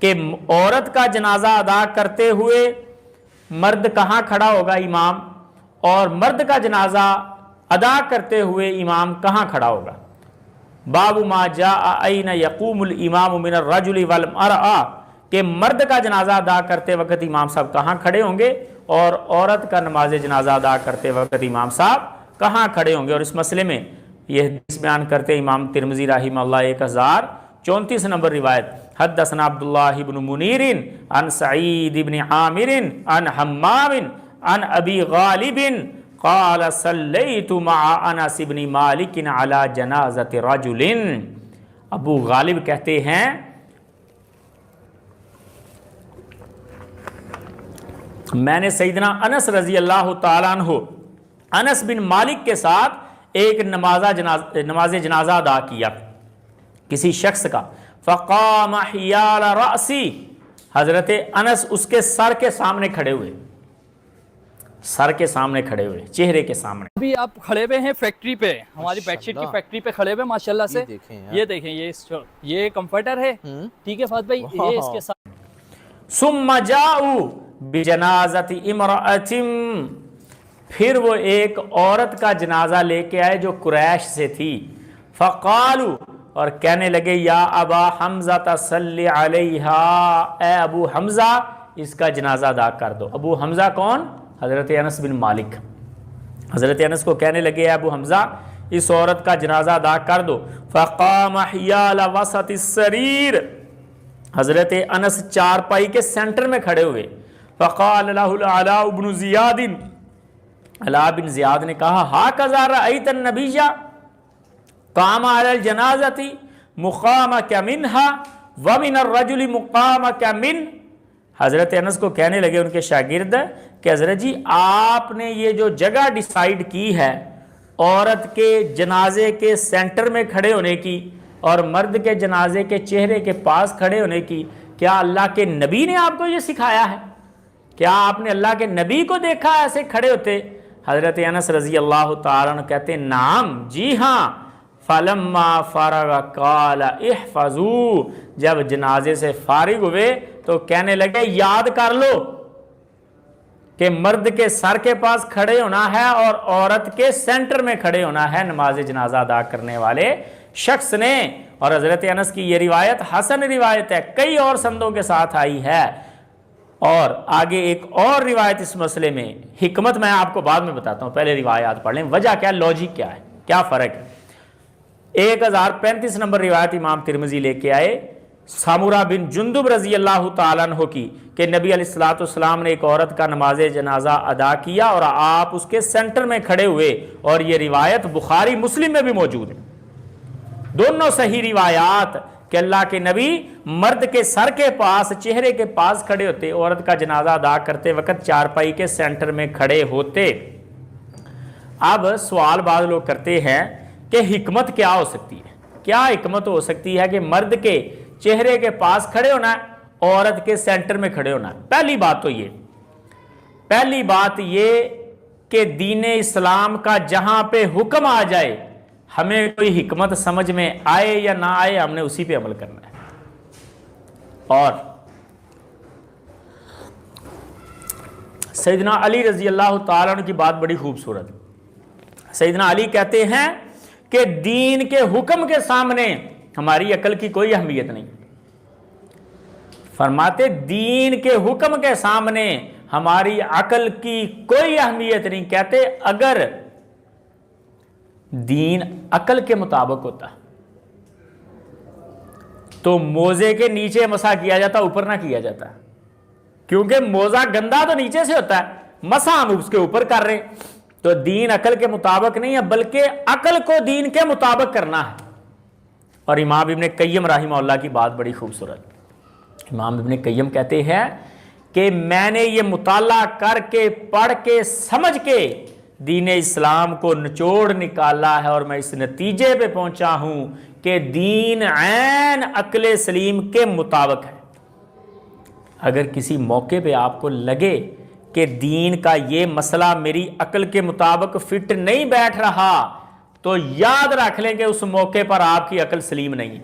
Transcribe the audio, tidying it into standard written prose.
کہ عورت کا جنازہ ادا کرتے ہوئے مرد کہاں کھڑا ہوگا امام، اور مرد کا جنازہ ادا کرتے ہوئے امام کہاں کھڑا ہوگا۔ باب ما جاء این یقوم الامام من الرجل والمرأة، کہ مرد کا جنازہ ادا کرتے وقت امام صاحب کہاں کھڑے ہوں گے، اور عورت کا نماز جنازہ ادا کرتے وقت امام صاحب کہاں کھڑے ہوں گے۔ اور اس مسئلے میں یہ حدیث بیان کرتے امام ترمذی رحمہ اللہ 1034 نمبر روایت، حدثنا عبداللہ بن منیر عن سعید بن عامر عن حمام عن ابی غالب قال صلیت مع انس بن مالک علی جنازۃ رجل۔ ابو غالب کہتے ہیں میں نے سیدنا انس رضی اللہ تعالیٰ عنہ، انس بن مالک کے ساتھ ایک نماز جنازہ ادا کیا کسی شخص کا، فقام حیال رأسی، حضرت انس اس کے سر کے سامنے کھڑے ہوئے، سر کے سامنے کھڑے ہوئے، چہرے کے سامنے۔ ابھی آپ کھڑے ہوئے ہیں فیکٹری پہ، ہماری بیڈ شیٹ کی فیکٹری پہ کھڑے ہوئے ماشاءاللہ سے، یہ دیکھیں یہ کمفرٹر ہے، ٹھیک ہے فہد بھائی، یہ اس کے ساتھ۔ ثم جاؤ بجنازت امرأۃ، پھر وہ ایک عورت کا جنازہ لے کے آئے جو قریش سے تھی، فقالوا، اور کہنے لگے یا ابا حمزہ صلی علیہا، اے ابو حمزہ اس کا جنازہ ادا کر دو۔ ابو حمزہ کون؟ حضرت انس بن مالک۔ حضرت انس کو کہنے لگے اے ابو حمزہ اس عورت کا جنازہ ادا کر دو۔ فقام حیال وسط السریر، حضرت انس چارپائی کے سینٹر میں کھڑے ہوئے۔ فقال له العلاء بن زیاد، علاء بن زیاد نے کہا ہاکذا رأیت النبی قام علی الجنازۃ مقامک منها ومن الرجل مقامک من۔ حضرت انس کو کہنے لگے ان کے شاگرد کہ حضرت جی آپ نے یہ جو جگہ ڈیسائیڈ کی ہے عورت کے جنازے کے سینٹر میں کھڑے ہونے کی اور مرد کے جنازے کے چہرے کے پاس کھڑے ہونے کی، کیا اللہ کے نبی نے آپ کو یہ سکھایا ہے؟ کیا آپ نے اللہ کے نبی کو دیکھا ایسے کھڑے ہوتے؟ حضرت انس رضی اللہ تعالیٰ عنہ کہتے ہیں نعم، جی ہاں۔ فلما فرغ قال احفظوا، جب جنازے سے فارغ ہوئے تو کہنے لگے یاد کر لو کہ مرد کے سر کے پاس کھڑے ہونا ہے اور عورت کے سینٹر میں کھڑے ہونا ہے نماز جنازہ ادا کرنے والے شخص نے۔ اور حضرت انس کی یہ روایت حسن روایت ہے، کئی اور سندوں کے ساتھ آئی ہے۔ اور آگے ایک اور روایت اس مسئلے میں، حکمت میں آپ کو بعد میں بتاتا ہوں، پہلے روایات پڑھ لیں، وجہ کیا، لوجک کیا ہے، کیا فرق ہے۔ 1035 نمبر روایت امام ترمذی لے کے آئے سامورہ بن جندب رضی اللہ تعالیٰ عنہ کی کہ نبی علیہ الصلوۃ والسلام نے ایک عورت کا نماز جنازہ ادا کیا اور آپ اس کے سینٹر میں کھڑے ہوئے، اور یہ روایت بخاری مسلم میں بھی موجود ہے، دونوں صحیح روایات کہ اللہ کے نبی مرد کے سر کے پاس چہرے کے پاس کھڑے ہوتے، عورت کا جنازہ ادا کرتے وقت چارپائی کے سینٹر میں کھڑے ہوتے۔ اب سوال بعض لوگ کرتے ہیں کہ حکمت کیا ہو سکتی ہے، کیا حکمت ہو سکتی ہے کہ مرد کے چہرے کے پاس کھڑے ہونا ہے، عورت کے سینٹر میں کھڑے ہونا ہے۔ پہلی بات یہ کہ دین اسلام کا جہاں پہ حکم آ جائے، ہمیں کوئی حکمت سمجھ میں آئے یا نہ آئے، ہم نے اسی پہ عمل کرنا ہے۔ اور سیدنا علی رضی اللہ تعالیٰ عنہ کی بات بڑی خوبصورت، سیدنا علی کہتے ہیں کہ دین کے حکم کے سامنے ہماری عقل کی کوئی اہمیت نہیں، فرماتے دین کے حکم کے سامنے ہماری عقل کی کوئی اہمیت نہیں، کہتے اگر دین عقل کے مطابق ہوتا تو موزے کے نیچے مسح کیا جاتا، اوپر نہ کیا جاتا، کیونکہ موزہ گندا تو نیچے سے ہوتا ہے، مسح ہم اس کے اوپر کر رہے ہیں۔ تو دین عقل کے مطابق نہیں ہے، بلکہ عقل کو دین کے مطابق کرنا ہے۔ اور امام ابن قیم رحمہ اللہ کی بات بڑی خوبصورت، امام ابن قیم کہتے ہیں کہ میں نے یہ مطالعہ کر کے پڑھ کے سمجھ کے دین اسلام کو نچوڑ نکالا ہے، اور میں اس نتیجے پہ پہنچا ہوں کہ دین عین عقل سلیم کے مطابق ہے۔ اگر کسی موقع پہ آپ کو لگے کہ دین کا یہ مسئلہ میری عقل کے مطابق فٹ نہیں بیٹھ رہا، تو یاد رکھ لیں کہ اس موقع پر آپ کی عقل سلیم نہیں ہے۔